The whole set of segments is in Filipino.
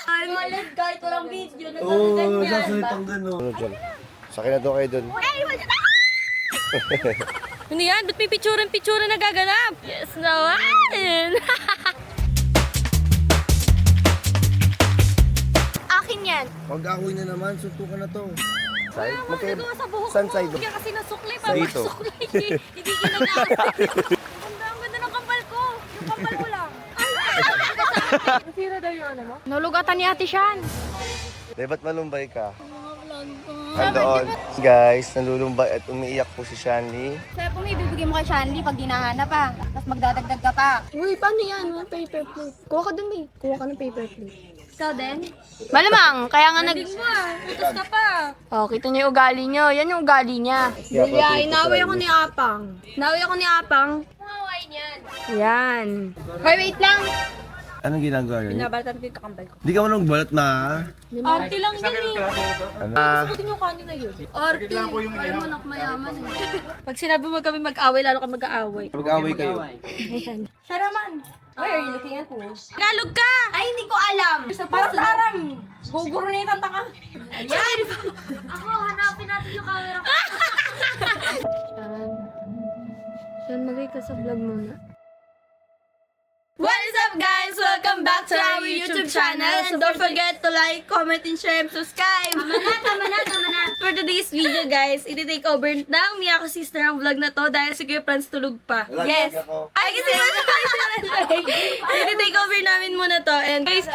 Ay, malit kahit walang video. Oo, sasalitang gano'n. Sa akin na doon kayo doon. Ano yan? Ba't may picture-picture na gaganap? Yes naman! Akin yan. Pag-akoy na naman, suntukan na to. Side? Nagawa sa buhok Saan ko. side? Hindi kasi nasuklay. Sa dito. Hindi ginagamit. Ang ganda ng kambal ko. Yung kambal ko lang. Nasira daw yung ano mo? Nalugatan ni Ate Shan. Ba't malumbay ka? Andoon. Guys, nalulumbay at umiiyak po si Shanley. Sir, kung may bibigyan mo kay Shanley pag hinahanap pa, tapos magdadagdag ka pa. Uy, paano yan? Paper plate. Kuha ka dun, eh. Kuha ka ng paper plate. Ikaw din? Malamang, kaya nga nag... Utos ka pa. Oh, kita niyo yung ugali niyo. Yan yung ugali niya. Bilya, inaway ako ni Apang. Inaway ako ni Apang. Maway niyan. Yan. Hoy, wait lang. Anong ginagawa niyo? Binabalatan ko yung kakambal ko. Di ka manong balat na. Arte lang yan eh. Ano? Sagutin yung kanina yun. Arte. Kaya mo mayaman eh. Pag sinabi mo kami mag-away, lalo ka mag-aaway. Mag-away kayo. Ayan. Siya naman. Why are you looking at me? Tagalog ka! Ay, hindi ko alam. Parang sa aram. Guguro na yung tanga. Ayan! Ako, hanapin natin yung camera ko. Yan, magay ka sa vlog muna. What is up guys? Welcome back to our YouTube channel. And don't forget to like, comment, and share, and subscribe. Tama na. For today's video guys, iti-take over ng Miyako Sister ang vlog na to dahil si Kuya Franz tulog pa. Yes! Ay, kasi iti-take over namin muna to. And guys,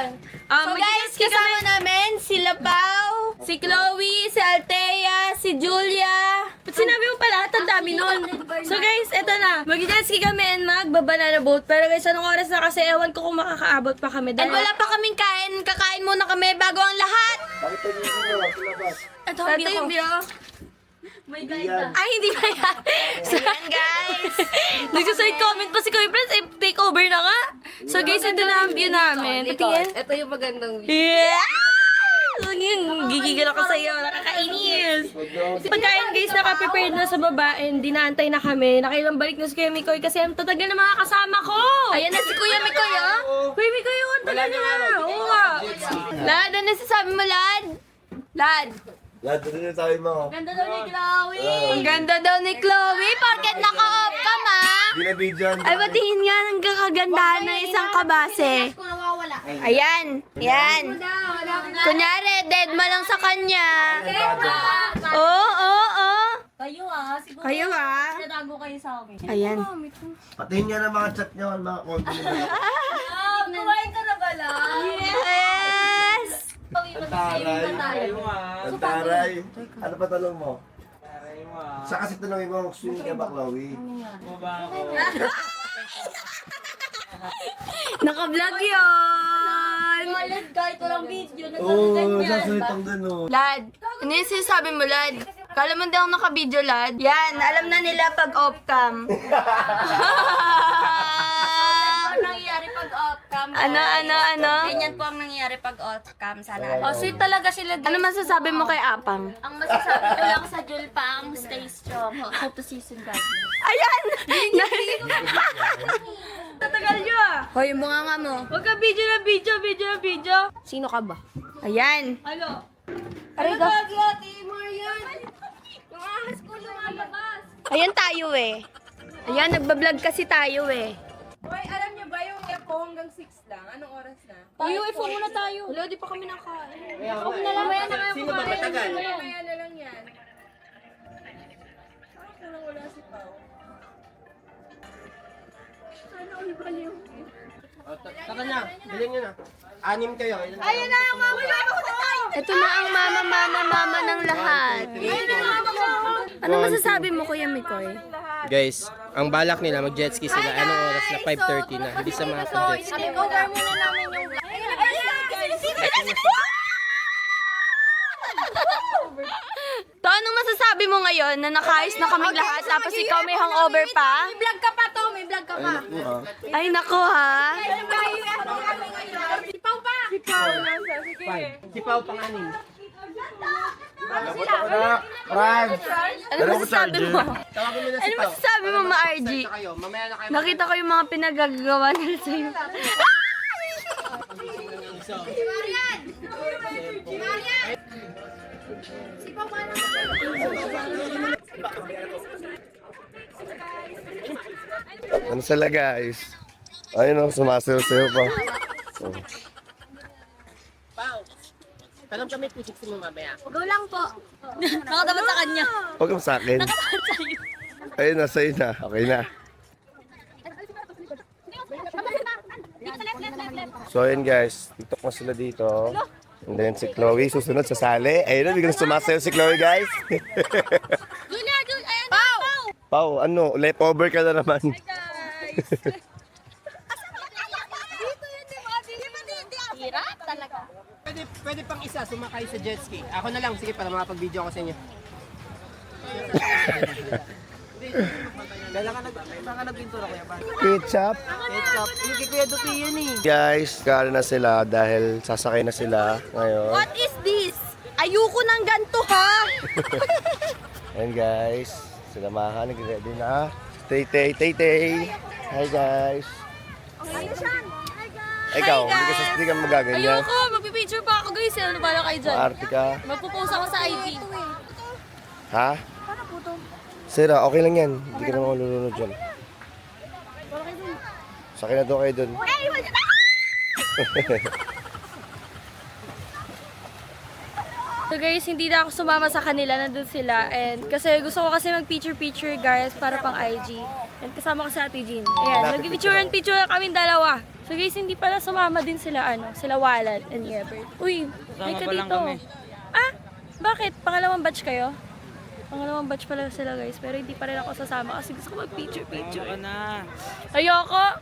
So guys, kasama namin sila Pao, si Chloe, si Althea, si Julia. Ba't sinabi mo pala? Ang dami nun. So guys, eto na. Mag-jet ski kami and mag-banana boat. Pero guys, anong oras na kasi ewan ko kung makakaabot pa kami. and wala pa kaming kain. Kakain muna kami bago ang lahat. Bakit tayo dito? Labas. Ito yung bio. May guide na. Ay, hindi ba yan? So, Ayan guys. nagsaside comment pa si Kuya Prince, eh, take over na nga. So guys, ito na ang view namin. Patingin. Ito yung magandang video. Yeah! Gigigil ako sa'yo, nakakainis. Pagkain guys, naka-prepared na sa baba and dinaantay na kami. Nakailang balik na si Kuya Mikoy kasi ang tatagal na mga kasama ko. Ayan na si Kuya Mikoy, oh. Kuya Mikoy, ang tagal na. Oo nga. Lad, ano nasasabi mo, Lad? Lad. Lahat doon yung sabi mo. Ganda daw ni Chloe. Ang ganda daw ni Chloe, porket naka-off ka ma. Binabidyan. Ay, patingin nga ng kakagandahan ng isang kabase. Kung nawawala. Ayan, yan. Kunyari, dead ma lang sa kanya. Oo. Kayo siguro. Kayo Natago kayo sa akin. Ayan. Patingin niya ng mga chat niya, mga content niya. Kumain ka na ba lang? Yes! Ang taray. Ano pa tanong mo? Sa kasi tanongin mo, swimming ka ba, Chloe? Naka-vlog yun! Malit kahit walang video. Oo, sasalitang gano'n. Lad, ano yung sinasabi mo, Lad? Kala mo daw naka-video, Lad? Yan, alam na nila pag off-cam. Ano nangyayari pag off-cam? Ano? Ganyan po ang nangyayari pag off-cam. Sana. Oh, sweet talaga sila. Ano masasabi mo kay Apang? Ang masasabi ko lang sa Julpang, stay strong. Hope to see you soon, guys. Ayan! Tatagal nyo ah! Hoy, yung mga nga mo. Huwag ka video na video. Sino ka ba? Ayan. Ano? Aray ka. Ate Marian? Yung ahas ko lumalabas. Ayan tayo eh. Ayan, nagbablog kasi tayo eh. Hoy, alam niyo ba yung F hanggang 6 lang? Anong oras na? Uy, muna tayo. Wala, di pa kami nakain. Ako na lang. Maya na kayo Sino ba matagal? Kaya na lang yan. Saan kulang wala si Pao? Taka na, bilhin nyo na. 6 kayo. Ayun na ang mama. Ito na ang mama ng lahat. Ano masasabi mo, Kuya Mikoy? Guys, ang balak nila mag-jet ski sila. Anong oras na? 5:30 na. Hindi sa mga jet ski. Cover muna namin yung To, anong masasabi mo ngayon na nakaayos na kaming lahat tapos ikaw may hangover pa? May vlog ka pa to, may vlog ka pa. Ay, nako ha. Si Pao pa. Si Pao pang-anim. Franz! Ano masasabi mo? Tawagin mo na si Ano Pao. masasabi mo, ma-RG? Kayo, mamaya na kayo. Nakita ko yung mga pinagagawa nila sa'yo. Ano sila guys? Ayun o, sumasayo-sayo pa. Oh. Tanong kami kung 60 mo mamaya. Go lang po. Nakatapat sa kanya. Huwag kang sa akin. Ayun na, sa'yo na. Okay na. So ayun guys, TikTok na sila dito. And then si Chloe susunod sa sali. Ayun na, biglang sumasayo si Chloe guys. Julia, ayan. Pau! Pau, ano, leftover ka na naman. Hirap talaga. Pwede pang isa, sumakay sa jet ski. Ako na lang, sige, para makapag-video ako sa inyo. Ketchup. Yung kay Kuya Dupi yun eh. Guys, kaya na sila dahil sasakay na sila ngayon. What is this? Ayoko ng ganto ha! Ayan guys, sila Maha, nag-ready na. Tay-tay, tay-tay. Hi guys. Ikaw, hindi ka magaganyan. Ayoko, magpipicture pa ako guys. Ano ba kayo dyan? Maarte ka. Magpo-post ako sa IG. Ha? Sira, okay lang yan. Hindi ka naman malulunod dyan. Sakay na doon kayo doon. So guys, hindi na ako sumama sa kanila, nandun sila. And kasi gusto ko kasi mag-picture-picture guys para pang IG. And kasama ko sa Ate Jean. Ayan, mag-picture kami dalawa. So guys, hindi pala sumama din sila, sila Walad and Ebert. Uy, may ka dito. Ah, bakit? Pangalawang batch kayo? Pangalawang batch pala sila guys, pero hindi pa rin ako sasama kasi gusto ko mag-picture-picture. Ayoko!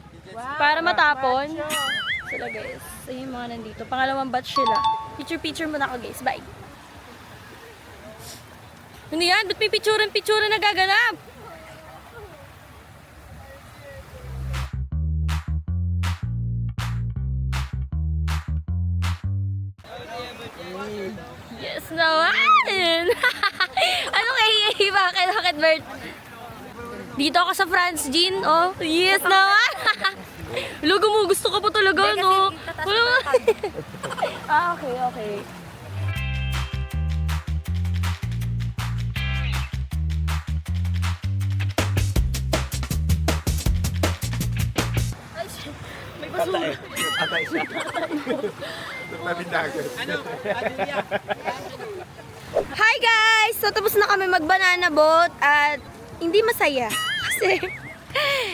Para matapon. Sila guys. Ayun yung mga nandito. Pangalawang batch sila. Picture-picture muna ako guys. Bye! Ano yan? Ba't may picture-picture na gaganap? Yes naman! Ano kay Bakit, Bert? Dito ako sa France, Jean. Oh, yes naman! Lugo mo, gusto ko pa talaga, no? Okay. May basura. Atay siya. Nabindagan. Ano? Adelia? Hi guys! So tapos na kami mag-banana boat at hindi masaya.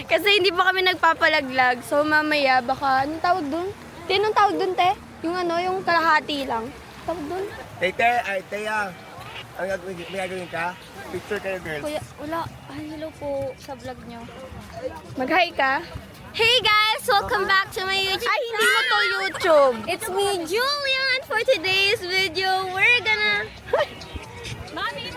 Kasi hindi pa kami nagpapalaglag. So mamaya baka, anong tawag dun? Anong tawag dun, te? Yung kalahati lang. Tawag dun? Teya. Ang gagawin ka? Picture kayo girls. Kuya, wala. Ay, hello po sa vlog nyo. Mag-hi ka? Hey guys! Welcome back to my YouTube Ay, hindi mo to YouTube. It's me, Julia, and for today's video, we're gonna... Mami,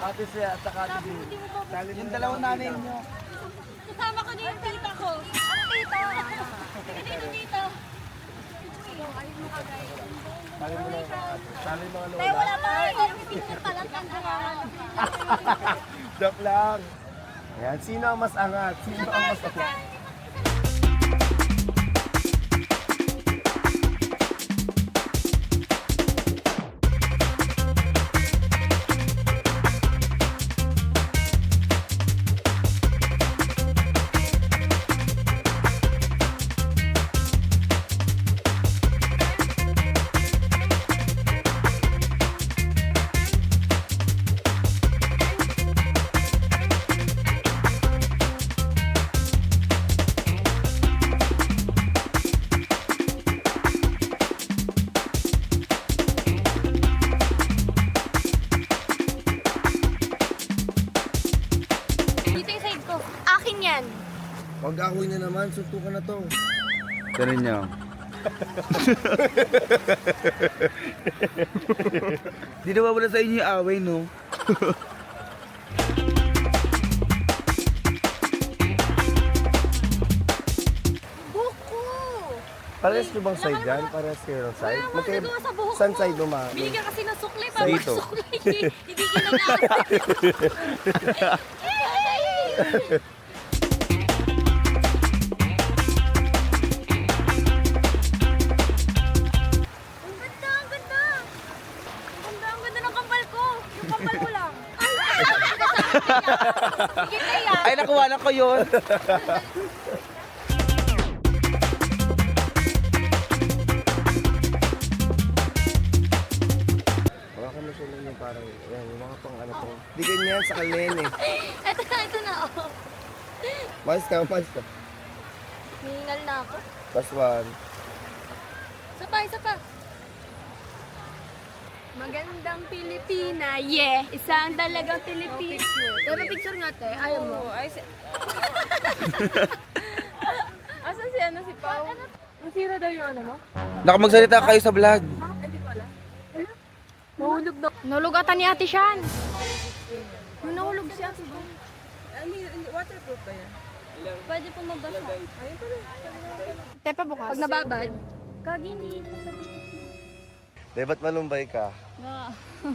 Ate siya at saka ate din. Yung dalawang nanay niyo. Kasama ko na yung tita ko. Ano tita? Dito, tita. Tali mo na. Tali mga lola. wala pa. Picture pa lang tandaran. Joke lang. Ayan, sino ang mas angat? Sino ang mas angat? yan. Mag-ahoy na naman, suntukan na to. Ganun niya. Di na wala sa inyo yung away, no? Buko! Parehas nyo bang side yan? Parehas kayo ng side? Nagawa sa buhok Saan ko. side mo, ma? Binigyan kasi ng sukli. Sa dito. Hindi ginagamit. Ang ganda, ang ganda. Ang ganda ng kambal ko. Yung kambal ko lang. Sige kaya. Ay, nakuha na ko yun. Baka kami sila yung parang, yan, yung mga pang ano to. Di ganyan sa kalen eh. Ito na oh. Mas ka. Hihingal na ako. Plus one. Isa pa. Magandang Pilipina, yeah! Isang talagang Pilipina. Pero picture nga te, ayaw mo. Ay, asan si ano si Pao? Nasira daw yung ano mo? Nakamagsalita kayo sa vlog. Nahulog na. Nahulog ata ni Ate Shan. Nahulog siya. I mean, waterproof ba yan? Pwede po mabasa. Tepa bukas. Pag nababad. Kagini. Di ba't malumbay ka?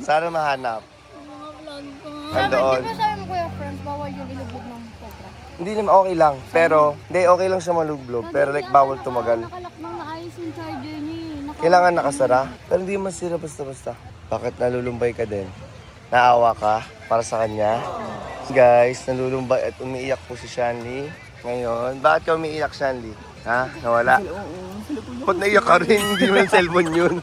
Sana mahanap. Mga vlog ko. Nandoon. Sabi mo kuya friends, bawal yung ilublog ng cobra. Hindi naman okay lang. Pero, hindi okay lang siya malublog. Pero like bawal tumagal. Nakalak nang naayos yung charger niya. Kailangan nakasara. Pero hindi masira basta-basta. Bakit nalulumbay ka din? Naawa ka para sa kanya? Guys, nalulumbay at umiiyak po si Shanley ngayon. Bakit ka umiiyak, Shanley? Ha? Nawala? Ba't naiyak ka rin? Hindi naman cellphone yun.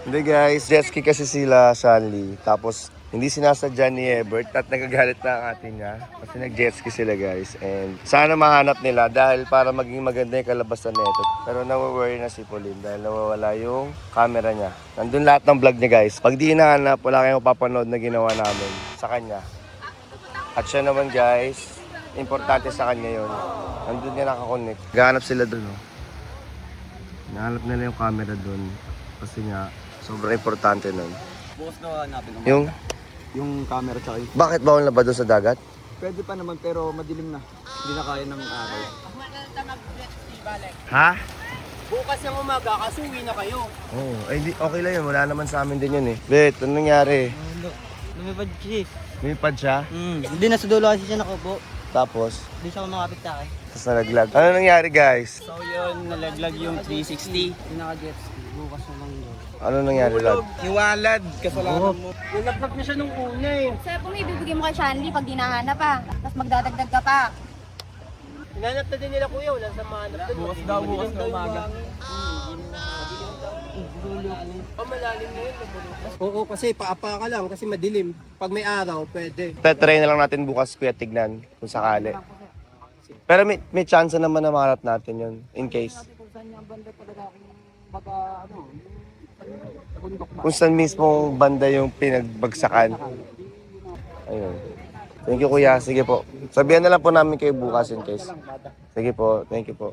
Hindi guys, jet ski kasi sila, Shanley. Tapos, hindi sinasadya ni Ebert at nagagalit na ang ate niya. Kasi nag-jet ski sila guys. And sana mahanap nila dahil para maging maganda yung kalabasan nito. Pero nawaworry na si Pauline dahil nawawala yung camera niya. Nandun lahat ng vlog niya guys. Pag di hinahanap, wala kayong mapapanood na ginawa namin sa kanya. At siya naman guys, importante sa kanya yun. Nandun niya nakakonect. Gahanap sila dun. Oh. Nahanap nila yung camera dun. Kasi nga, sobrang importante nun. Bukas na hanapin Yung camera tsaka yung... bakit bawal na ba doon sa dagat? Pwede pa naman pero madilim na. Hindi na kaya ng araw. Ha? Bukas ng umaga, kasi uwi na kayo. Oo, ay di, okay lang yun. Wala naman sa amin din yun eh. Bet, ano nangyari? Lumipad siya. Lumipad siya? Hindi, nasa dulo kasi siya nakaupo. Tapos, Hindi siya kumakapit sa akin. tapos nalaglag. Ano nangyari guys? So yun, nalaglag yung 360. Pinaka-jet ski, bukas na lang yun. Ano nangyari lad? Iwalad, kasalanan mo. Nilapag na siya nung una eh. Sir, kung ibibigay mo kay Shanley pag dinahanap pa. Tapos magdadagdag ka pa. Hinanap na din nila kuya, wala sa mahanap doon. Bukas daw, bukas na umaga. Pamalalim na yun. Oo, kasi paapa ka lang kasi madilim. Pag may araw, pwede. Try na lang natin bukas kuya tignan kung sakali. Pero may chance naman na mahanap natin yun in case. Kung saan mismo banda yung pinagbagsakan. Ayun. Thank you kuya. Sige po. Sabihan na lang po namin kayo bukas in case. Sige po. Thank you po.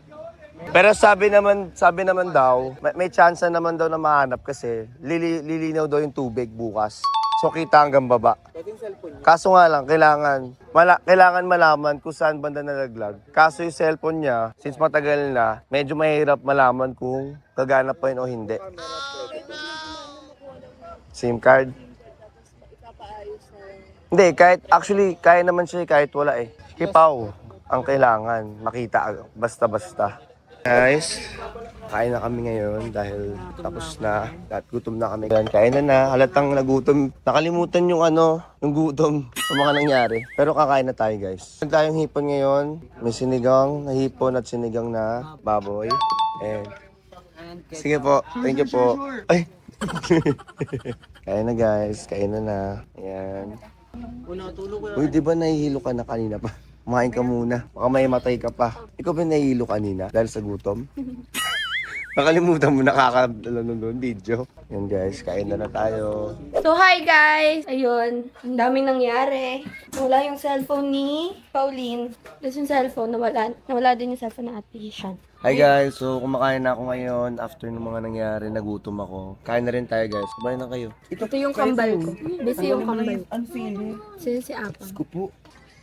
Pero sabi naman daw, may chance naman daw na mahanap kasi lilinaw daw yung tubig bukas. So kita hanggang baba. Kaso nga lang, kailangan malaman kung saan banda nalaglag. Kaso yung cellphone niya, since matagal na, medyo mahirap malaman kung gagana pa yun o hindi. SIM card? Hindi, actually, kaya naman siya kahit wala eh. Kipaw ang kailangan makita basta-basta. Guys, kain na kami ngayon dahil tapos na at gutom na kami. Kain na, halatang nagutom. Nakalimutan yung gutom sa mga nangyari. Pero kakain na tayo guys. Meron tayong hipon ngayon. May sinigang na hipon at sinigang na baboy. And sige po, thank you po. Ay! Kain na guys, kain na. Ayan. Uy, di ba nahihilo ka na kanina pa? Kumain ka muna. Baka may matay ka pa. Ikaw ba nahihilo kanina dahil sa gutom? Nakalimutan mo nakaka-nun video. Yan guys, kain na tayo. So, hi guys! Ayun, ang daming nangyari. Nawala yung cellphone ni Pauline. Tapos yung cellphone, nawala din yung cellphone na Ate Shan. Hi guys, so kumakain na ako ngayon. After ng mga nangyari, nagutom ako. Kain na rin tayo guys. Kumain na kayo. Ito yung kambal ko. Busy yung kambal ko. Ang feeling. Si Apang. Kupo.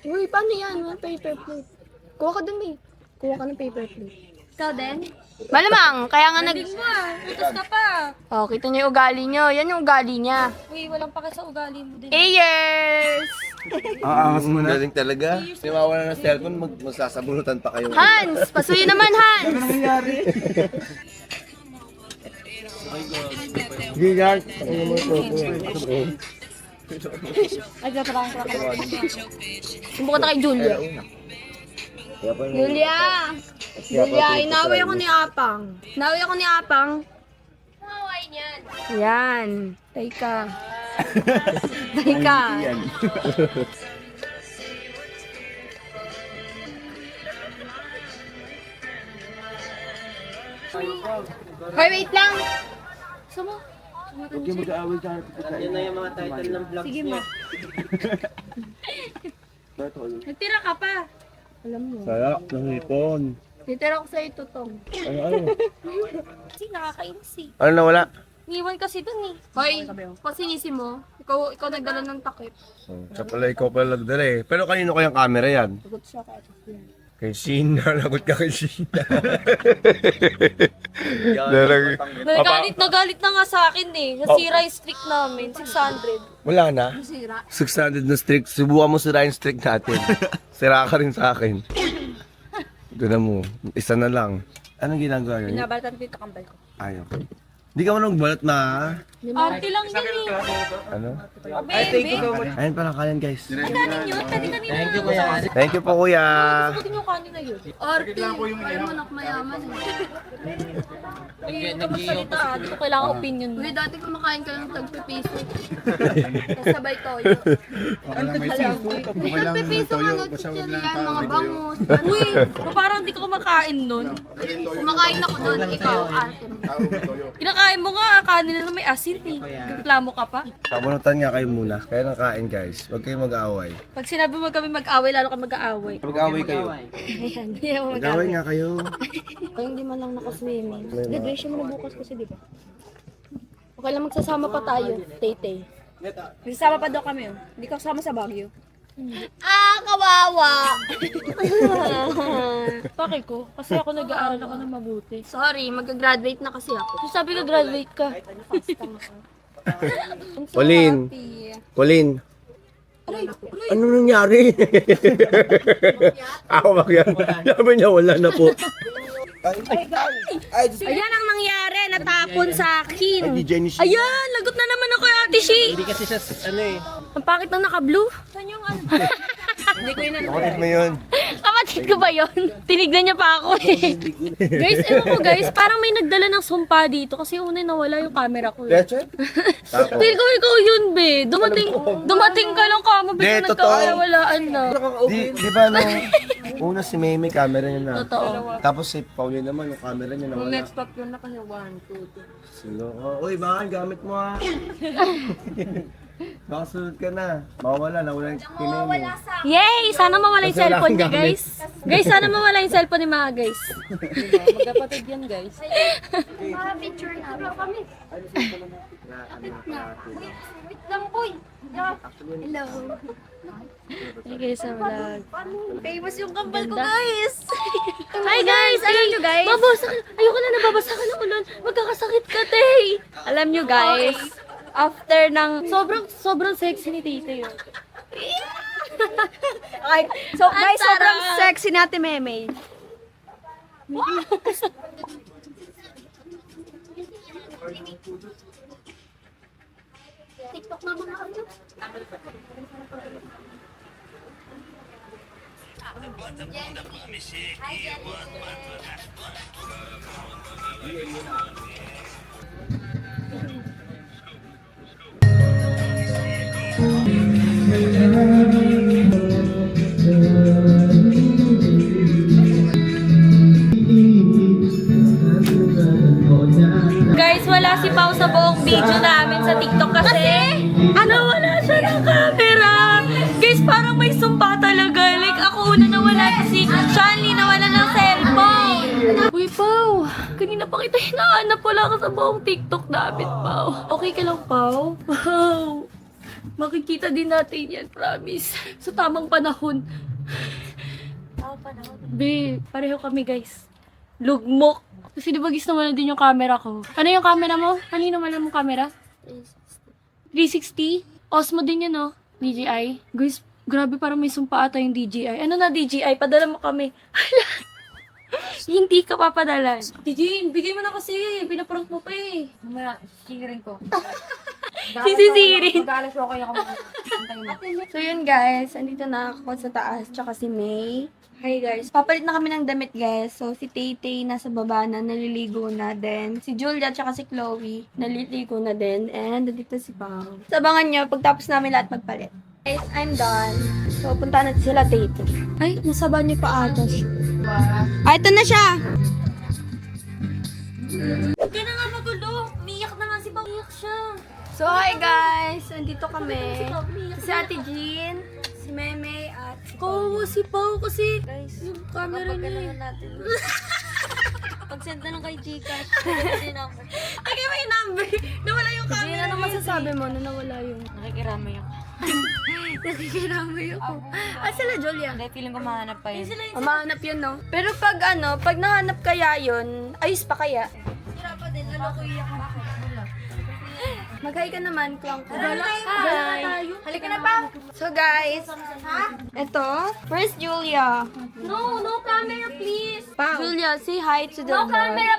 Uy, paano yan? Walang paper plate. Kuha ka dun eh. Kuha ka ng paper plate. Ikaw din? Malamang, kaya nga nag... Utos ka pa. Oh, kita niyo yung ugali niyo. Yan yung ugali niya. Uy, walang paka sa ugali mo din. Ayers! Aangas mo na. Galing talaga. Niwawala ng cellphone, magsasabunutan pa kayo. Hans! Pasuyo naman, Hans! Hindi yan. Sumbok na kay Julia. Julia, inaway ako ni Apang. Inaway ako ni Apang. Maway niyan. Yan. Teka. Teka. Hoy, wait lang. Sama. Huwag yung mag-aaway sa akin. Yan na yung mga title ng vlogs niya. Nagtira ka pa. Alam mo. Sarap ng hipon. Nitira ko sa'yo tutong. Ano? Kasi nakakainis eh. Ano nawala? Niwan kasi dun eh. Hoy, pag sinisi mo, ikaw nagdala ng takip. Ikaw pala nagdala eh. Pero kanino kayang camera yan? Sagot siya kay Ate Fian. Kay Sheena. Lagot ka kay Sheena. Nagalit na nga sa akin eh. Nasira yung streak namin, 600. Wala na. Nasira. 600 na streak. Subukan mo sira yung streak natin. Sira ka rin sa akin. Ganda mo. Isa na lang. Anong ginagawa yun? Nabalatan ko yung kambal ko. Ayaw. Di ka manong balat na. Arte lang yan eh. Ano? Baby. Ayun pala kanin guys. Kanin yun, kanina. Thank you, Kuya. Thank you po kuya. Sagutin yung kanin na yun. Arte. Ayaw mo mayaman eh. Ay, ito magsalita ah. Dito kailangan opinion mo. Uy, dati kumakain ka ng tagpipiso. Sabay toyo. Tagpipiso nga no, chichirian, mga bangus. Uy, parang di ko kumakain nun. Kumakain ako nun, ikaw, arte mo. Kinakain mo nga, kanin na may asin eh. Reklamo ka pa. Pabunutan nga kayo muna. Kaya nang kain guys. Huwag kayong mag-aaway. Pag sinabi mo kami mag-away, lalo ka mag-aaway. Mag-aaway kayo. Ayan, hindi ako Mag-aaway nga kayo. Ay, hindi man lang nakaswimming. Graduation mo na bukas kasi, di ba? Okay lang, magsasama pa tayo, Tay-Tay. Magsasama pa daw kami. Hindi ka kasama sa Baguio. Ah, kawawa. Bakit ko? Kasi ako nag-aaral ako ng mabuti. Sorry, mag-graduate na kasi ako. So, sabi ko, graduate ka. Pauline. Pauline. Ano nangyari? Ako bakyan. Sabi niya wala na po. Ayan ang nangyari, natapon sa akin. Di Jenny Shi. Ayan, lagot na naman ako, Ate Shi. Hindi kasi siya, ano eh. Ang pakit ng naka-blue. Saan yung ano? Hindi ko yun ano. Kapatid mo yun. Kapatid ko ba yun? Tinignan niya pa ako eh. Guys, ewan ko guys, parang may nagdala ng sumpa dito kasi una nawala yung camera ko. Eh. Leche? Feel ko ikaw yun, be. Dumating ka lang kamo, be. Di, totoo. Nagkakawalaan na. Di ba nung una si May may camera niya na. Totoo. Tapos si Pauline naman yung camera niya nawala. Next stop yun na kasi 1, 2, 3. Sino? Uy, baka gamit mo ah. Baka sunod ka na. Mawala, nawala yung kinemi. Yay! Sana mawala yung Kasi wala cellphone niya, akong gamit. guys. Guys, sana mawala yung cellphone ni mga guys. Magkapatid yan, guys. Mga picture na. Kami. Wait lang, boy. Hello. Hey guys, sa vlog. Famous yung kambal ko, guys. Hi guys! Alam nyo, guys? Babasa ka. Ayoko na nababasa ka ng ulan. Magkakasakit ka, Tay. Alam nyo, guys. After ng... Sobrang sexy ni Tita yun. Okay. So, guys, Ang sobrang sarap. sexy ni Ate Memey. TikTok na mga ano. sumpa talaga. Like, ako una nawala si Shanley nawala ng cellphone. Uy, Pao. Kanina pa kita hinahanap. Wala ka sa buong TikTok namin, Pao. Okay ka lang, Pao? Wow. Makikita din natin yan, promise. Sa tamang panahon. Be, pareho kami, guys. Lugmok. Kasi di ba naman na din yung camera ko? Ano yung camera mo? Kanino naman mo camera? 360? Osmo din yan, no? DJI. Guys, grabe parang may sumpa ata yung DJI. Ano na DJI? Padala mo kami. Hindi ka papadala. DJ, bigay mo na kasi. Pinaprank mo pa eh. Sisirin ko. Sisisirin. Mag-alas ako kayo ako. So yun guys, andito na ako sa taas, tsaka si May. Hi guys, papalit na kami ng damit guys. So si Tay-Tay nasa baba na, naliligo na din. Si Julia tsaka si Chloe, naliligo na din. And dito si Pao. Sabangan nyo, pagtapos namin lahat magpalit. Guys, I'm done. So punta natin sila Tay-Tay. Ay, nasa banyo pa ata siya. Ah, ito na siya! Hindi na nga magulo. Umiyak na nga si Pao. Umiyak siya. So hi guys, andito kami. Si Ate Jean, si Meme, at si Pao. Si Pao kasi guys, yung camera niya. Pag-send na lang kay Gcash. Ay, may number. Nawala yung camera. Ano masasabi mo na nawala yung... Nakikiramay ako. Nakikiramay ako. Ah, sila Julia. Hindi, feeling ko mahanap pa yun. Mahanap yun, no? Pero pag pag nahanap kaya yun, ayos pa kaya? Mag-hi ka naman, Klong. Hi! Halika na pa. So guys, ito, first Julia. No camera please. Julia, say hi to the vlog.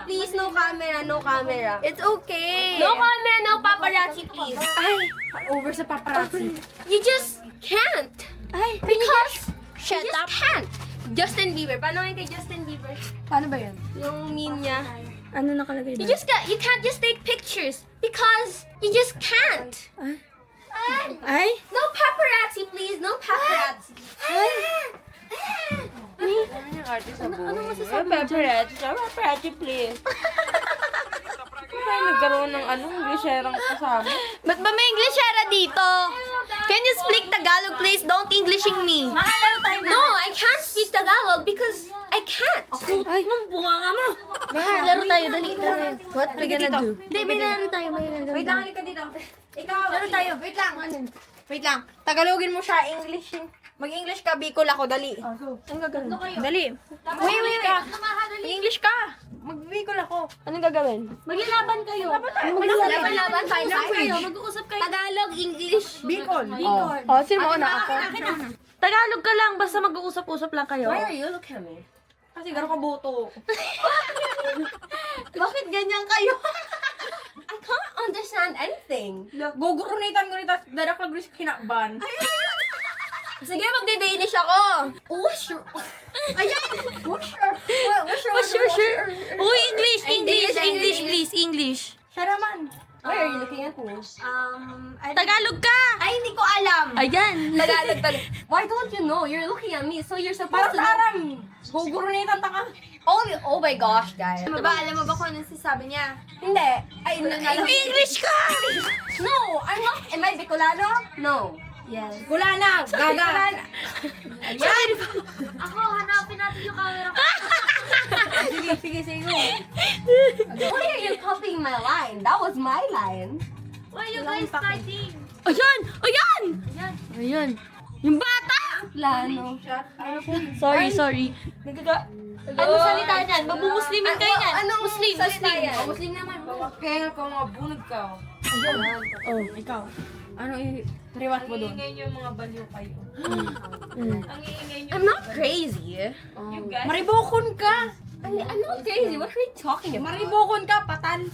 Please, no camera, no camera. It's okay. No camera, no paparazzi, please. Ay, Over sa paparazzi. You just can't. ay, Because Shut you up. just can't. Justin Bieber. Paano kay Justin Bieber? paano ba yun? Yung meme niya. Ano nakalagay You doon? you can't just take pictures because you just can't. Ay? No paparazzi, please. No paparazzi. Ano masasabi mo dyan? Paparazzi, please. Kaya nagkaroon ng Englishерang kasama. Ba't ba may Englishera dito? Can you speak Tagalog please? Don't Englishing me. No, I can't speak Tagalog because I can't. Ay, bunga nga mo. Laro tayo, dali. What we gonna do? Hindi, may laro tayo. Wait lang, halika dito. Ikaw, laro tayo. Wait lang. Wait lang. Tagalogin mo siya, English. Mag-English ka, Bicol ako, dali. Anong gagawin? Dali. Wait. Mag-English ka. Mag-Bicol ako. Anong gagawin? Maglalaban kayo. Laban, fine kayo. Mag-uusap kayo. Tagalog, English. Bicol. Oh, sino mo una? Ako. Tagalog ka lang, basta mag-uusap-usap lang kayo. Why are you looking at me? Kasi gano'n ka boto. Bakit ganyan kayo? I can't understand anything. Gugurunitan ko nito. Dadak na gulis kinakban. Sige, magde-Danish ako. What's your... Ayan! What's your... Uy, English, please, English. Siya naman. Why are you looking at me? Tagalog ka! Ay, hindi ko alam. Ayan. Tagalog. Why don't you know? You're looking at me, so you're supposed to know. Para sa aram. Gugurunitan ta ka. Oh my gosh, guys. Alam mo ba kung anong sasabi niya? Hindi. Ay, English ka! No, I'm not. Am I Bicolano? No. Yes. Kulana. Gaga. Ayan. Ako, hanapin natin yung camera ko. Sige. Why are you copying my line? That was my line. Why are you guys fighting? Ayan! Yung bata! Lano. Sorry. Ano salita niyan? Mabumuslimin kayo niyan. Muslim. Muslim naman. Kaya kung mga bunod ka. Oh, ikaw. Ano i-rewat mo doon? Ngayon yung mga baliw kayo. I'm not crazy. Maribokon ka. I'm not crazy. What are you talking about? Maribokon ka, patan.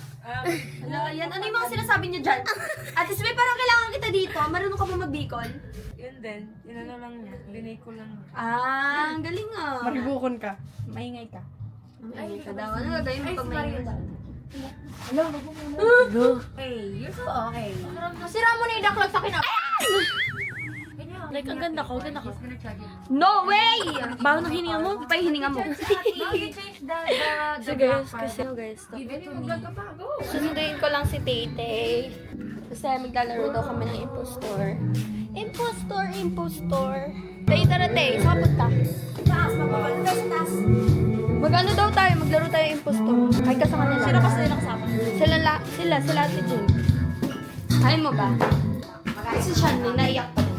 Ayan, ano yung mga sinasabi niyo dyan? Ate Swe, parang kailangan kita dito. Marunong ka ba mag-Bicol? Yun din. Inano lang niya. Linay ko lang. Ah, ang galing ah. Maribokon ka. Maingay ka. Ay, ka daw. Ano gagawin mo pag may Hey, you're so okay. Sira mo na yung daklag sa kinap. Like, ang ganda ko. No way! Bago ng hininga mo, pa yung hininga mo. So guys, susunduin ko lang si Tay-Tay. Kasi maglalaro daw kami ng impostor. Impostor! Tay-Tay! Tara, te. Saan ka punta? Mag-ano daw tayo? Maglaro tayo impostor. Ay, ka sa kanila. Sino kasi sila kasama? Sila Ate Jane. Ayaw mo ba? Si Shanley, naiyak pa din.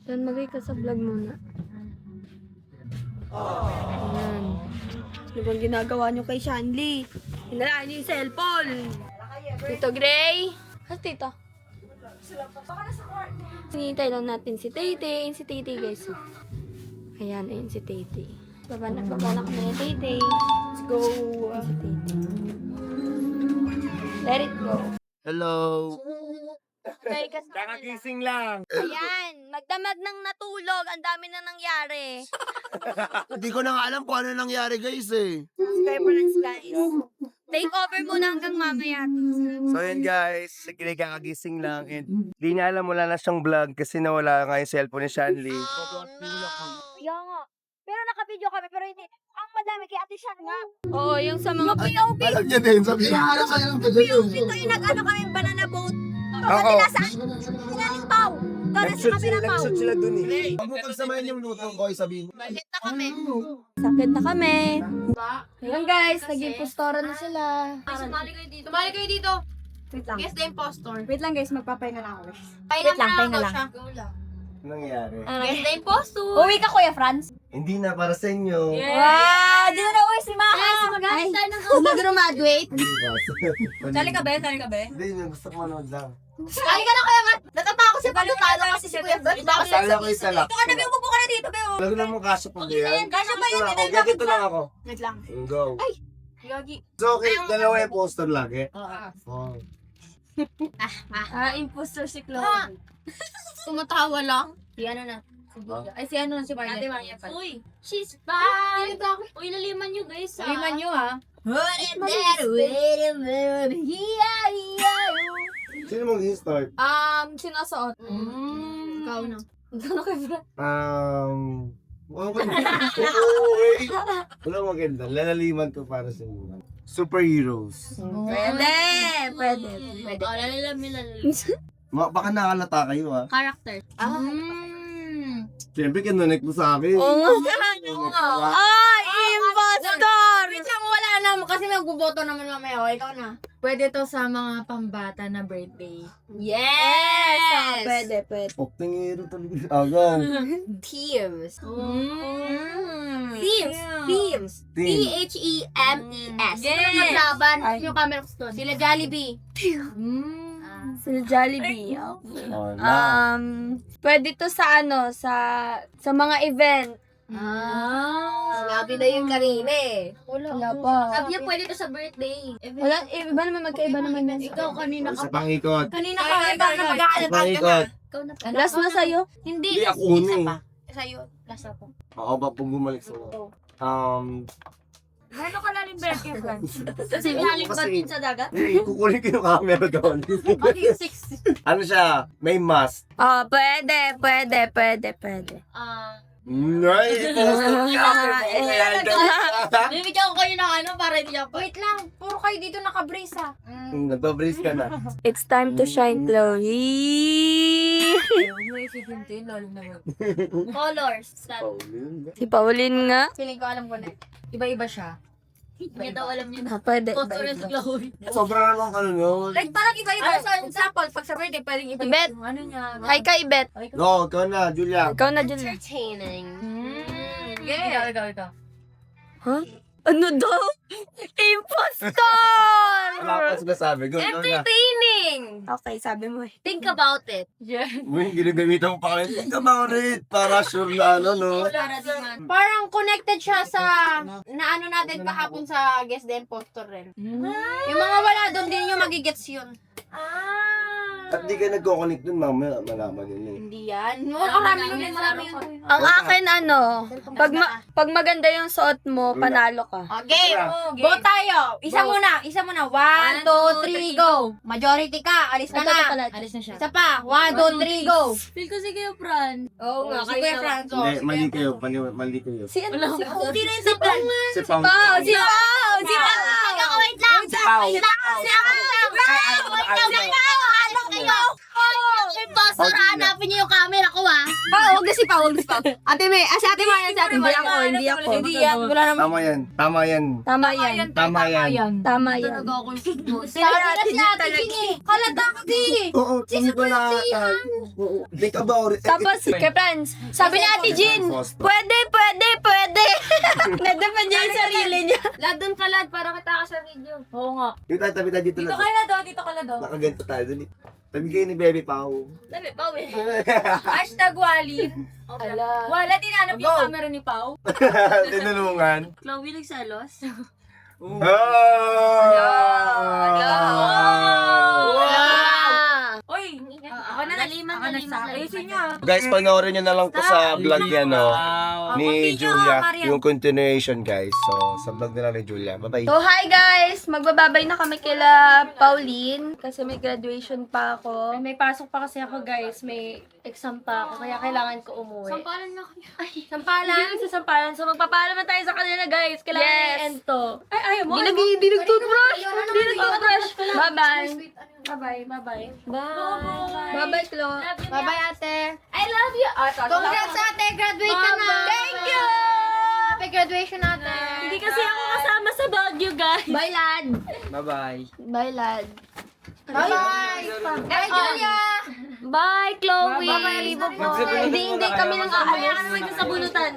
Shan, magay ka sa vlog muna. Ayan. Ano bang ginagawa niyo kay Shanley? Hinalaan niyo yung cellphone. Tito Gray. At tito? Hinihintay lang natin si Tete. Si Tete, guys. Ayan, ayun si Tete. Baba na kami ni Tete. Let's go. Si Tete. Let it go. Hello. Okay, kasi Kakagising lang. Ayan, magdamag ng natulog. Ang dami na nangyari. Hindi ko na nga alam kung ano nangyari guys eh. Subscribers, guys. Take over muna hanggang mamaya. So yun guys, kakagising lang and di niya alam wala na siyang vlog kasi nawala nga yung cellphone ni Shanley. Kaya nga. Pero naka-video kami, pero hindi. Ang madami kay Ate Shan nga. Oo, yung sa mga... Alam niya din, sabi niya. Ito yung nag-ano kami, banana boat. Ako. Sinaling Pau. Tara sa kami ng Pau. Nag-shoot sila dun eh. Huwag mo pagsamahin yung luto ko, sabihin. Bakit na kami? Sakit na kami. Ayan guys, naging postora na sila. Tumali kayo dito. Wait lang. Guess the impostor. Wait lang guys, magpapahinga na ako. Wait lang, pahinga lang. Anong nangyari? Guess the impostor. Uwi ka, Kuya Franz. Hindi na para sa inyo. Wow! Di na uwi si Maha. Ay, Mag-graduate. Hindi ba? Sali ka ba? Hindi, yung gusto ko manood lang. Ay, ka na kaya nga. Natatakot si Palutalo kasi si Kuya Franz. Kasala ko yung salak. Ito ka na, Beo. Upo ka na dito, Beo. Lalo lang mo kaso pag yan. Kasya ba yan? Ganito lang ako. Wait lang. Go. Yogi. So, okay, dalawa yung poster lagi. Oh. Imposter si Chloe. Tumatawa lang. Si ano na? Ay, si ano si Marlene. Ate Maria pa. Uy, She's fine. uy, naliman nyo guys. Liman nyo, ha? Sino mong i-start? Sinasuot. Ikaw na. Okay. Wala maganda. Lalaliman ko para sa inyo. Superheroes. Pwede. Pwede. Oh, lalamin. Baka nakalata kayo ha. Character. Siyempre, kinunik mo sa akin. Oo nga. Ay, impostor! Wait lang, wala na. Kasi magbuboto naman mamaya. O, ikaw na. Pwede to sa mga pambata na birthday. Yes! Pwede. Oh, tingiro talaga. Agaw. Thieves. Mm. Thieves. Thieves. Team. T-H-E-M-E-S. Yes. Sino maglaban? Ay. Yung camera ko doon. Sila Jollibee. Sila Jollibee. Oh, na. Pwede to sa ano, sa mga event. Sinabi na yung kanina eh. Wala pa. Sabi niya pwede to sa birthday. Wala, iba naman, magkaiba naman yan. Ikaw kanina Sa ka. pangikot. Kanina ka. Ikaw na mag-aalat Sa pangikot. Ikaw na. Last na sa'yo. Hindi. Hindi ako Isa una pa. Sa'yo. Last ako. Ako ba pong bumalik sa mga? Gano'n ka lalim birthday, Franz? Kasi Ano kasi- sa dagat? Kukunin ko yung camera doon. Okay, 6. Ano siya? May mask. Pwede. Nay, poster niya. Bibigyan ko kayo ng ano para hindi ako. Wait lang. Puro kayo dito naka-brace ha. Nagpa-brace ka na. It's time to shine, Chloe. Colors. Si Pauline nga. Feeling ko alam ko na. Iba-iba siya. Hindi daw alam niya. Pwede. Sobrang naman ano yun. Like parang iba-iba. For example, pag sa birthday, pwedeng iba Ibet. yung ano niya. Hi ka, Ibet. No, ikaw na, Julia. Ikaw na dyan. Entertaining. Yeah. Ikaw. Huh? Ano daw? Impostor! Wala pa sinasabi. Go, ikaw na. Entertaining! Okay, sabi mo eh. Think about it. Uy, ginagamitan mo pa kayo. Think about it. Para sure na ano, no? Parang connected siya sa naano natin kahapon sa Guess the Impostor rin. Yung mga wala doon, din yung magigets yun. At di ka nagko-connect dun, mamaya malaman yun eh. Hindi yan. Marami yun. Ang akin ano, pag maganda yung suot mo, panalo ka. Okay, vote tayo. Isa muna. 1, 2, 3, go. Majority ka, alis ka na. Alis na siya. Isa pa. 1, 2, 3, go. Feel ko si Kuya Fran. Oo nga, si Kuya Franz. Hindi, mali kayo. Mali kayo. Si ano? Si Pao. Hindi rin si Franz. Si Pao. Si Pao! Si Pao! Wait lang! Si Pao. Wait lang! Wait lang! Wait lang! Ano kayo? Pastor, hanapin niyo yung camera ko, ah. Huwag na si Pao, huwag na si Pao. Ate May, si Ate Maya, si Ate Maya. Hindi ako. Hindi yan, wala naman. Tama yan. Tama yan. Tama yan. Tama yan. Tama yan. Sarah, si Ate Jing, eh. Kalata ko, di. Oo, kami ba na? Think about it. Tapos, kay Franz, sabi ni Ate Jean, pwede. Nadapan niya yung sarili niya. Lad doon ka, lad, para kita ka sa video. Oo nga. Dito tayo, tabi tayo dito lang. Dito ka na daw. Nakaganto tayo dun. Tabi kayo ni Baby Pao. Dali, Pao, eh. Hashtag Wally. Wala, tinanap yung camera ni Pao. Tinulungan. Chloe nagsalos. Uy, ako na nagsabi. Ayusin niyo. Guys, panoorin nyo na lang to sa vlog niya, no? Ni Continue, Julia. Mariam. Yung continuation, guys. So, sa vlog nila ni Julia. Bye-bye. So, hi guys! Magbababay na kami kila Pauline kasi may graduation pa ako. May pasok pa kasi ako guys. May exam pa ako kaya kailangan ko umuwi. Sampalan na kayo. Sampalan? Hindi sa sampalan. So, magpapaalam na tayo sa kanila guys. Kailangan i-end to. Ay, ayaw mo. Di nag-toothbrush. Di nag-toothbrush. Bye-bye. Bye-bye. Bye-bye. Bye. Bye-bye, Chlo. Bye-bye, ate. I love you. Congrats, ate. Graduate ka na. Thank you! Happy graduation, ate. Hindi kasi ako kasama sa Baguio, guys. Bye, lad. Bye-bye. Bye, lad. Bye-bye. Bye, Julia. Bye, Chloe. Bye-bye, Libo po. Hindi kami nang aalis.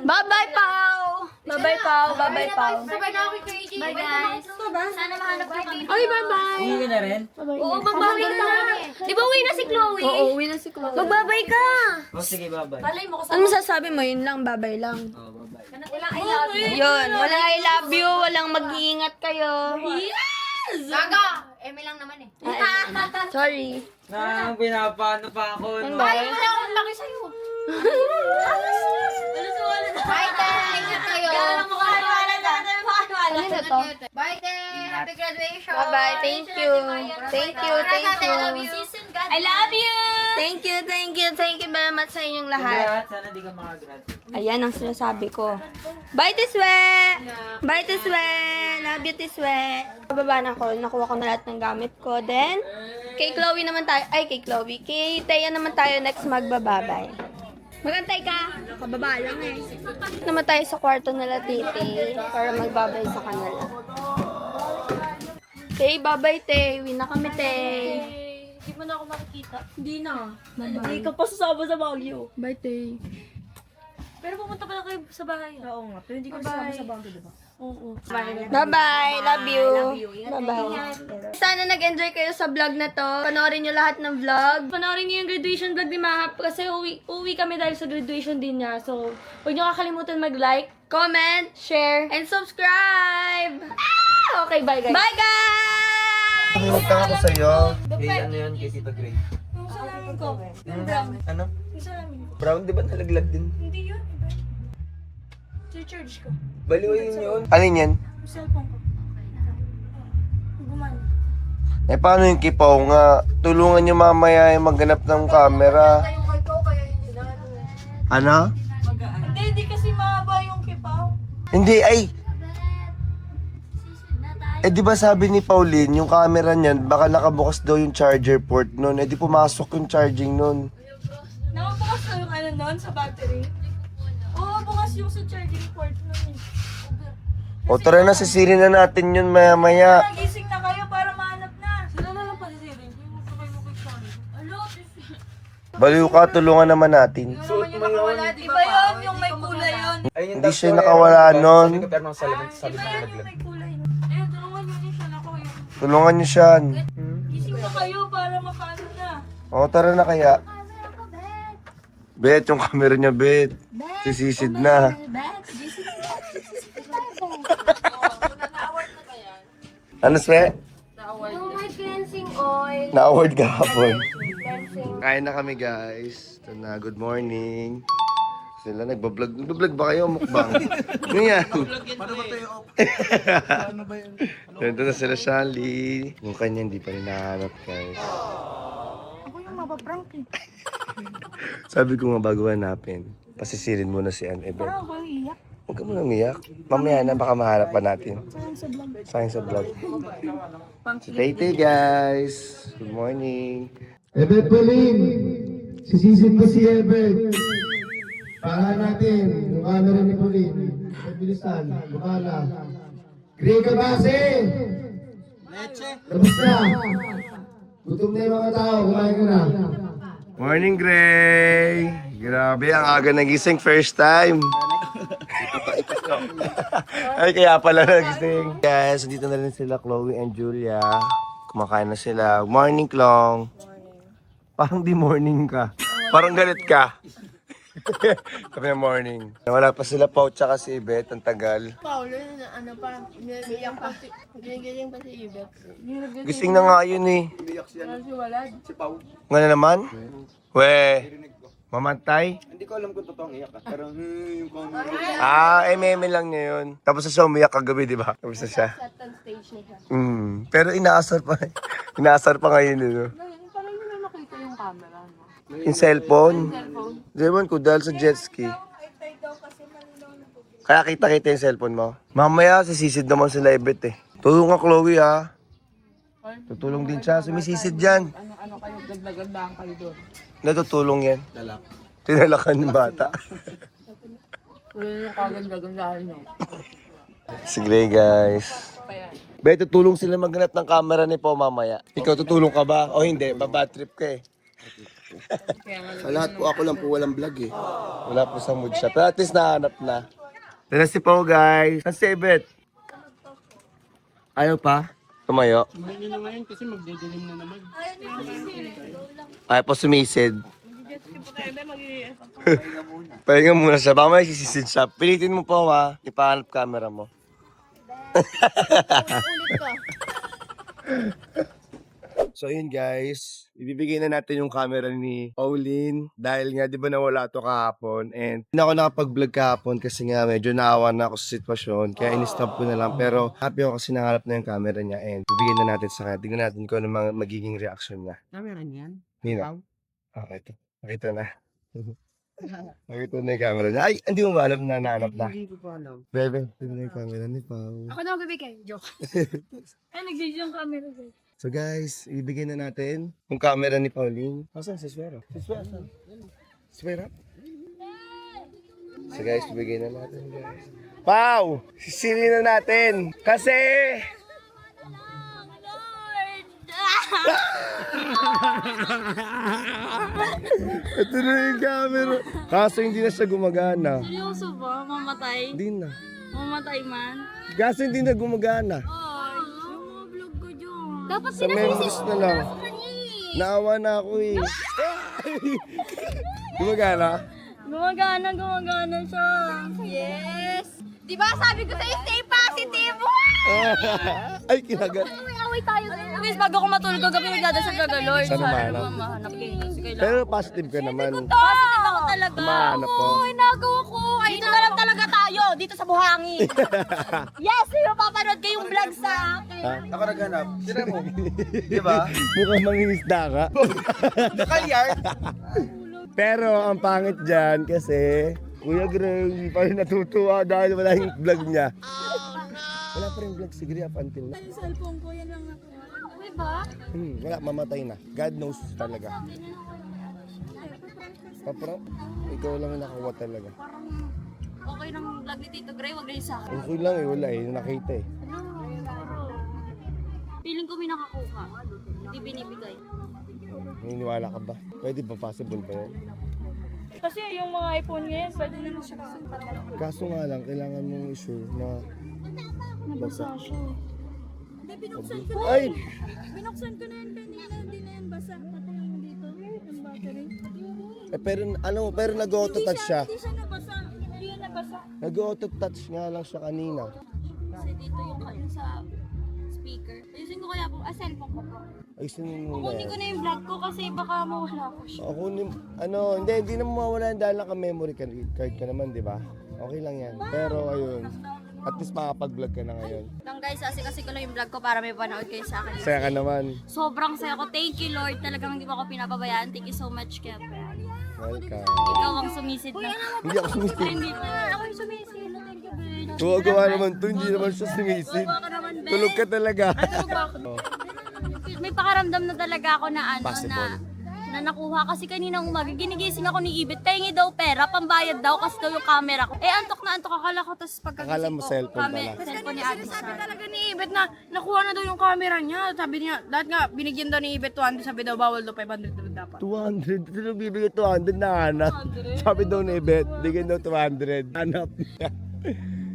Bye-bye, Pao. Bye-bye, Pao. Bye-bye, Pao. Sabay na ako kay AJ. Bye, guys. Sana mahanap ko yung Ay, bye-bye. Uwi na rin? Oo, magbabay ka na. Di ba uwi na si Chloe? Oo, uwi na si Chloe. Magbabay ka. Oh, sige, bye-bye. Ano masasabi mo? Yun lang, bye-bye lang. Oh, bye-bye. Walang I love you. Yun, walang I love you, walang mag-iingat kayo. Gaga. Eme lang naman eh. Sorry. Pinapano pa ako. Ano No? ba? Wala akong laki sa'yo. Bye, te. Ingat kayo. Ano na to? Bye, te. Happy graduation. Bye-bye. Thank you. Thank you. Thank you. I love you. Thank you, thank you, thank you very much sa inyong lahat. Sana di ka makagraduate. Ayan ang sinasabi ko. Bye, Tiswe! Bye, Tiswe! Love you, Tiswe! Bababa na ako. Nakuha ko na lahat ng gamit ko. Then, kay Chloe naman tayo. Ay, kay Chloe. Kay Thea naman tayo next magbababay. Magantay ka. Kababa lang eh. Naman tayo sa kwarto nila, Titi. Para magbabay sa kanila. Tay, babay, Tay. Uwi na kami, Tay. Hindi mo na ako makikita. Hindi na. Hindi ka pa sasama sa Baguio. Bye, Tay. Pero pumunta pa lang kayo sa bahay. Oo nga, pero hindi ka sasama sa Baguio, diba? Oo. Bye-bye. Love you. Bye-bye. Sana nag-enjoy kayo sa vlog na to. Panoorin nyo lahat ng vlog. Panoorin nyo yung graduation vlog ni Mahap kasi uwi kami dahil sa graduation din niya. So, huwag nyo kakalimutan mag-like, comment, share, and subscribe! Okay, bye guys. Bye guys! Umutang ako sa'yo. Hey, ano yun? Kay Tita Gray. Yung salamin ko. Yung brown. Ano? Yung salamin ko. Brown, di ba nalaglag din? Hindi yun. Charge ko. Baliwayin yun. Alin yan? Yung cellphone ko. Gumana. Eh, paano yung kipaw nga? Tulungan nyo mamaya yung maghanap ng camera. Ano? Hindi kasi mahaba yung kipaw. Hindi, ay! Eh, di ba sabi ni Pauline, yung camera niyan, baka nakabukas daw yung charger port nun. Eh, di pumasok yung charging nun. Nakabukas na yung ano nun sa battery. Oo, bukas yung sa charging port nun. O, tara na, sisirin na natin yun maya-maya. Nagising na kayo para mahanap na. Sila na lang pasisirin. Hindi mo sabay mo kay Sean. Alo, Baliw ka, tulungan naman natin. iba yun, yung may kulay yun. Hindi siya nakawala nun. Pero nang salamin, sabi Iba na yun, nalaglag. yung may kulay. Ayun, tulungan nyo niya siya na ko yun. Tulungan niyo siya. Gising na kayo para makaano na. O, tara na kaya. Bet, yung camera niya, Bet. Sisisid na. Ano, Sve? Yung may cleansing oil. Na-award kahapon. Kain na kami, guys. Ito na, good morning. Sila nagbablog. Nagbablog ba kayo? Mukbang. Ano yan? Paano ba tayo? Paano ba yun? Nandun na sila, Shali. Yung kanya hindi pa rin nahanap, guys. Ako yung mapaprank eh. Sabi ko nga bago hanapin, pasisirin muna si Ann Eben. Parang ako yung iyak. Huwag ka muna umiyak. Mamaya na, baka mahanap pa natin. Sayang sa vlog. Si Tay-Tay, guys. Good morning. Ebe Pauline, Sisisid mo si Ebet. Pahala natin. Yung camera ni Pauline. Pagbilisan. Bukala. Gray Kabase! Tapos na. Gutom na yung mga tao. Kumain ka na. Morning, Gray! Grabe, ang aga nagising first time. Ay, kaya pala nagising. Guys, dito na rin sila, Chloe and Julia. Kumakain na sila. Morning, Clong. Parang di morning ka. Parang galit ka. Sabi na morning. Wala pa sila Pao tsaka si Ibet. Ang tagal. Gising na nga yun eh. Nga na naman? We, mamantay? Hindi ko alam kung totoong iyak ka. Pero yung comment. Meme lang niya yun. Tapos na siya umiyak kagabi, di ba? Tapos na siya. Pero inaasar pa. Inaasar pa ngayon, no? Parang hindi na nakita yung camera, no? Yung cellphone. Diyan ko dahil sa jet ski. Kaya kita-kita yung cellphone mo. Mamaya, sisisid naman sila Ibet eh. Tulong ka, Chloe, ha? Tutulong din siya. Sumisisid dyan. Ano kayo, ganda-gandahan kayo doon. Natutulong yan. Tinalakan ng bata. Wala yung kaganda-gandahan nyo. Sige, guys. Be, tutulong sila maghanap ng camera ni Pao mamaya. Ikaw, tutulong ka ba? O hindi, bad trip ka eh. Sa lahat po ako lang po walang vlog eh. Wala po sa mood siya. Pero at least nahanap na. Tara si Pao, guys. Saan si Ibet? Ayaw pa? Tumayo? Hindi na ngayon kasi magdidilim na naman. Ayaw pa sumisid. Pahinga muna siya. Baka may sisisid siya. Pilitin mo po, ha? Ipahanap camera mo. So yun guys, ibibigay na natin yung camera ni Pauline dahil nga di ba nawala to kahapon and hindi ako nakapag-vlog kahapon kasi nga medyo naawa na ako sa sitwasyon kaya in-stop ko na lang pero happy ako kasi nangarap na yung camera niya and bibigyan na natin sa kanya. Tignan natin kung ano mga magiging reaction niya. Camera niyan? Nina? Ito. Nakita na. Nakita na yung camera niya. Ay, hindi mo ba alam na nahanap na? Hindi ko pa alam. Bebe, tignan na yung camera ni Pao. Ako na magbibigay. Joke. Ay, nag-video yung camera ko. So guys, ibigay na natin yung camera ni Pauline. Asan si Swero? Si Swero asan? Swero? So guys, ibigay na natin guys. Pau! Sisili na natin! Kasi... Ito na yung camera. Kaso hindi na siya gumagana. Seryoso ba? Mamatay? Hindi na. Mamatay man? Kaso hindi na gumagana. Ay, yung mga vlog ko dyan. Dapat Sa memories na lang. Naawa na ako eh. Gumagana? Gumagana siya. Yes! Di ba sabi ko sa'yo, stay positive! Ay, kinagat. May away tayo. Guys, bago ko matulog kagabi, nagdadasal ka Lord. Sana mahanap. Mahanap kayo kasi kailangan. Pero positive ka naman. Positive ako talaga. Mahanap ko. Ay, nagawa ko. Ay, Dito na lang talaga tayo, dito sa buhangin. Yes, may mapapanood kayong vlog sa akin. Ako naghanap. Sila mo. Di ba? Mukhang mangingisda ka. Nakalyard. Pero ang pangit dyan kasi Kuya Greg, pa rin natutuwa dahil wala yung vlog niya. Wala pa rin vlog si Greg up until na. Yung cellphone ko, yan lang ako. Diba? Wala, mamatay na. God knows talaga. Papra, ikaw lang yung nakawa talaga. Okay ng vlog ni Tito Gray, wag na yung sa akin. Okay lang eh, wala eh, nakita eh. Feeling ko may nakakuha. Hindi binibigay. Naniniwala ka ba? Pwede ba, possible ba yan? Kasi yung mga iPhone ngayon, pwede na siya. Kaso nga lang, kailangan mong issue na... Nabasa siya. Hindi, binuksan ko. Ay! Binuksan ko na yan kanina. Hindi na yan basa. Pati yung dito, yung battery. Pero nag-auto-touch siya. Hindi siya nabasa. Hindi yan nabasa. Nag-auto-touch nga lang siya kanina. Kasi dito yung sa speaker. Ayusin ko kaya po, cellphone ko po. Ayusin mo muna Kunin ko yan. na yung vlog ko kasi baka mawala ko siya. Ako, hindi na mawawala yan dahil naka-memory card ka naman, di ba? Okay lang yan. Pero ayun, at least makapag-vlog ka na ngayon. Lang guys, kasi ko lang yung vlog ko para may panood kayo sa akin. Saya ka naman. Sobrang saya ko. Thank you Lord. Talagang hindi mo ako pinapabayaan. Thank you so much, Kev. Welcome. Ikaw ang sumisid na. Hindi ako sumisid. Hindi na. Ako yung sumisid. Thank you, babe. Gawa naman to, hindi naman siya sumisid. Gawa ka naman, babe. Tulog ka talaga. May pakaramdam na talaga ako na ano Possible. na na nakuha kasi kaninang umaga. Ginigising ako ni Ibet. Pahingi daw pera, pambayad daw kasi daw yung camera ko. Eh, antok na antok. Akala ko, tapos Akala pagkagising mo ko, cellphone pala. cellphone ni Ate Sabi Shar. talaga ni Ibet na nakuha na daw yung camera niya. Sabi niya, lahat nga, binigyan daw ni Ibet 200. Sabi daw, bawal daw 500 daw dapat. 200. Sino bibigyan 200 na hanap? Sabi daw ni Ibet, bigyan daw 200. Hanap niya.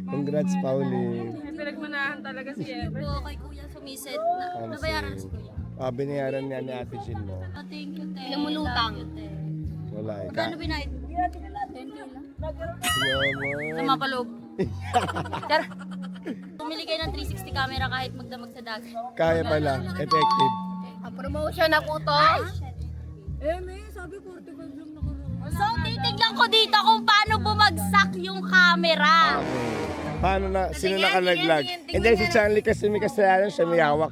Congrats, Pauline. Pinagmanahan talaga si Ever. Po, kay Kuya Sumiset. Nabayaran si Kuya. Binayaran niya ni Ate Jean mo. Oh, thank you, te. Ilang mulutang? Wala eh. Magkano binayad? 10K lang. Sa Mama. mapaloob. Char. Pumili kayo ng 360 camera kahit magdamag sa dagat. Kaya pala. Effective. Promotion ako to. So, titignan ko dito kung paano bumagsak yung camera. Paano na? Sino nakalaglag? Hindi, si Chanley kasi may kasalanan siya, may hawak.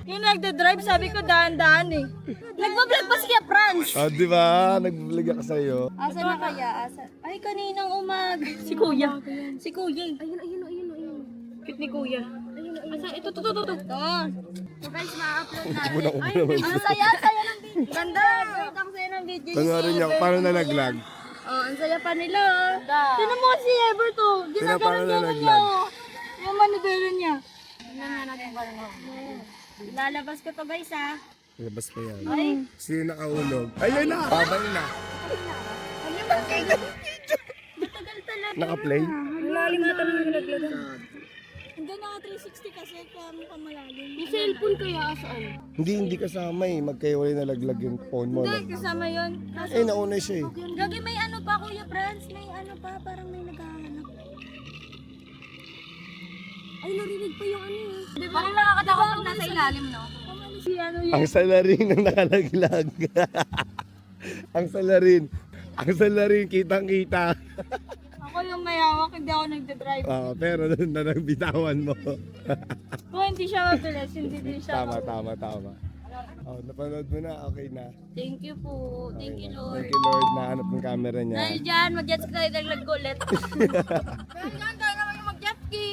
Yung nagda-drive, sabi ko dahan-dahan eh. Nagbablog pa si Kuya Franz. Oh, di ba? Nag-vlog ako sa'yo. Asa na kaya? Ay, kaninang umag. Si Kuya. Si Kuya. Ayun. Cute ni Kuya. Asa, ito. So guys, ma-upload natin. Ubuna naman. Ang saya ng video. Ganda. Ang saya ng video. Panoorin niyo, paano nalaglag? Oh, ang saya pa nila. Tinan mo si Ever to. Sino paano Ginagawa niya nalaglag? yung manibela niya. Tingnan nga natin ba Lalabas ko to guys ha. Labas pa yan. Sino nakaulog? Ayun na! Babay na. Naka-play? Malalim na tanong yung naglagan. Hindi na 360 kasi kaya mukha malalim. Yung cellphone kaya saan? Hindi kasama eh. Magkaiwalay nalaglag yung phone mo. Hindi, kasama yun. Eh, nauna siya eh. Gagi may ano pa Kuya Franz, may ano pa, parang may naghahanap. Ay, narinig pa yung ano eh. Di ba? Parang nakakatakot pag nasa ilalim, no? Si ano yun. Ang salarin ng nakalaglag. Ang salarin. Ang salarin, kitang-kita. Ako yung may hawak, hindi ako nagda-drive. Pero doon na nagbitawan mo. Kung hindi siya mabilis, hindi din siya. Tama. Napanood mo na, okay na. Thank you po. Thank you Lord. Thank you Lord, nahanap ng camera niya. Dahil dyan, mag-jet ski tayo daglag ko ulit. Kaya nga, tayo naman yung mag-jet ski.